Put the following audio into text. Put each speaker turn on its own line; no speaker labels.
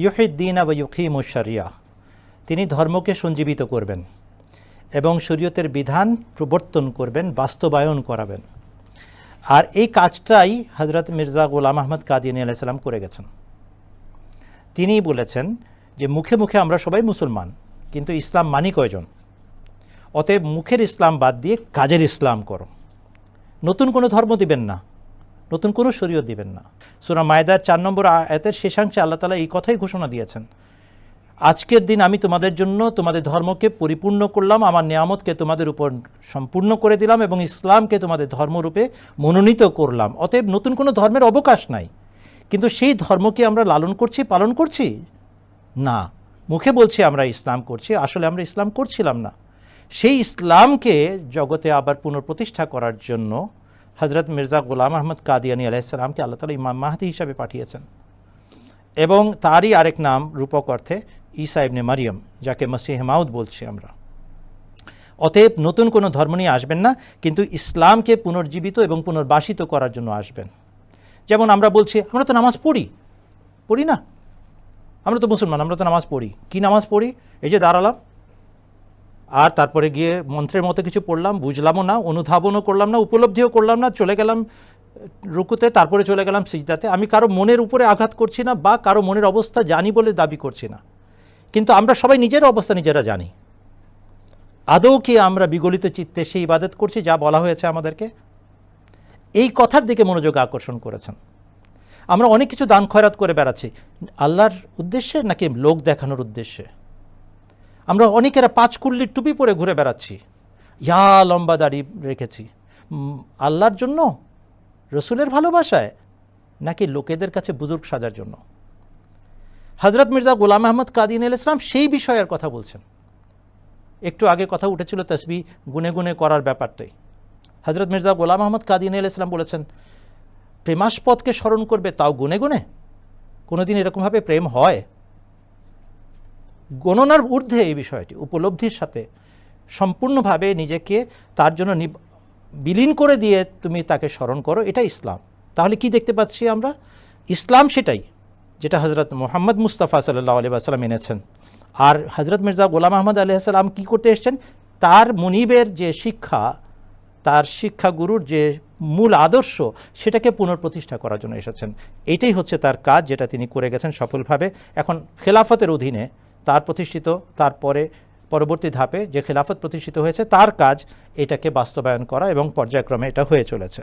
ইউহিদ্দিনা ওয়া ইউকিমুশ শারিয়া, তিনি ধর্মকে সঞ্জীবিত করবেন এবং শরীয়তের বিধান প্রবর্তন করবেন, বাস্তবায়ন করাবেন। আর এই কাজটাই হযরত মির্জা গোলাম আহমদ কাদিয়ানী আলাইহিস সালাম করে গেছেন। তিনিই বলেছেন যে মুখে মুখে আমরা সবাই মুসলমান, কিন্তু ইসলাম মানি কয়জন? অতএব মুখের ইসলাম বাদ দিয়ে কাজের ইসলাম করো। নতুন কোনো ধর্ম দিবেন না, নতুন কোনো শরীয়ত দিবেন না। সূরা মায়েদার 4 নম্বর আয়াতের শেষাংশে আল্লাহ তাআলা এই কথাই ঘোষণা দিয়েছেন, আজকের দিন আমি তোমাদের জন্য তোমাদের ধর্মকে পরিপূর্ণ করলাম, আমার নিয়ামতকে তোমাদের উপর সম্পূর্ণ করে দিলাম এবং ইসলামকে তোমাদের ধর্মরূপে মনোনীত করলাম। অতএব নতুন কোনো ধর্মের অবকাশ নাই। কিন্তু সেই ধর্মকে আমরা লালন করছি, পালন করছি না। মুখে বলছি আমরা ইসলাম করছি, আসলে আমরা ইসলাম করছিলাম না। সেই ইসলামকে জগতে আবার পুনঃপ্রতিষ্ঠা করার জন্য হযরত মির্জা গোলাম আহমদ কাদিয়ানী আলাইহিস সালামকে আল্লাহ তাআলা ইমাম মাহদী হিসাবে পাঠিয়েছেন। এবং তারই আরেক নাম রূপক অর্থে ঈসা ইবনে মারিয়াম, যাকে মসিহ মাউদ বলছি আমরা। অতএব নতুন কোনো ধর্ম নিয়ে আসবেন না, কিন্তু ইসলামকে পুনর্জীবিত এবং পুনর্বাসিত করার জন্য আসবেন। যেমন আমরা বলছি আমরা তো নামাজ পড়ি না, আমরা তো মুসলমান, আমরা তো নামাজ পড়ি। কি নামাজ পড়ি? এই যে দাঁড়ালাম, আর তারপরে গিয়ে মন্ত্রের মতো কিছু পড়লাম, বুঝলামও না, অনুধাবনও করলাম না, উপলব্ধিও করলাম না, চলে গেলাম রুকুতে, তারপরে চলে গেলাম সিজদাতে। আমি কারো মনের উপরে আঘাত করছি না বা কারো মনের অবস্থা জানি বলে দাবি করছি না, কিন্তু আমরা সবাই নিজের অবস্থা নিজেরা জানি। আদৌ কি আমরা বিগলিত চিত্তে সেই ইবাদত করছি যা বলা হয়েছে আমাদেরকে? এই কথার দিকে মনোযোগ আকর্ষণ করেছেন। আমরা অনেক কিছু দান খয়রাত করে বেড়াচ্ছি, আল্লাহর উদ্দেশ্যে নাকি লোক দেখানোর উদ্দেশ্যে? আমরা অনেকেরা 5 কুল্লির টুপি পরে ঘুরে বেড়াচ্ছি, ইয়া লম্বা দাড়ি রেখেছি, আল্লাহর জন্য, রসুলের ভালোবাসায়, নাকি লোকেদের কাছে বুজুর্গ সাজার জন্য? হযরত মির্জা গোলাম আহমদ কাদিয়ানী আলাইহিস সালাম সেই বিষয়ের কথা বলছেন। একটু আগে কথা উঠেছিল তাসবিহ গুনে গুনে করার ব্যাপারটাই। হযরত মির্জা গোলাম আহমদ কাদিয়ানী আলাইহিস সালাম বলেছেন, প্রেমাস্পদকে স্মরণ করবে তাও গুনে গুনে? কোনোদিন এরকমভাবে প্রেম হয়? গণনার ঊর্ধ্বে এই বিষয়টি, উপলব্ধির সাথে সম্পূর্ণভাবে নিজেকে তার জন্য বিলীন করে দিয়ে তুমি তাকে স্মরণ করো, এটা ইসলাম। তাহলে কি দেখতে পাচ্ছি আমরা? ইসলাম সেটাই যেটা হযরত মুহাম্মদ মুস্তাফা সাল্লাল্লাহু আলাইহি ওয়াসাল্লাম এনেছেন। আর হযরত মির্জা গোলাম আহমদ আলাইহিস সালাম কী করতে এসেছেন? তার মুনিবের যে শিক্ষা, তার শিক্ষাগুরুর যে মূল আদর্শ, সেটাকে পুনঃপ্রতিষ্ঠা করার জন্য এসেছেন। এইটাই হচ্ছে তার কাজ, যেটা তিনি করে গেছেন সফলভাবে। এখন খেলাফতের অধীনে তার প্রতিষ্ঠিত, তারপরে পরবর্তী ধাপে যে খেলাফত প্রতিষ্ঠিত হয়েছে, তার কাজ এটাকে বাস্তবায়ন করা এবং পর্যায়ক্রমে এটা হয়ে চলেছে।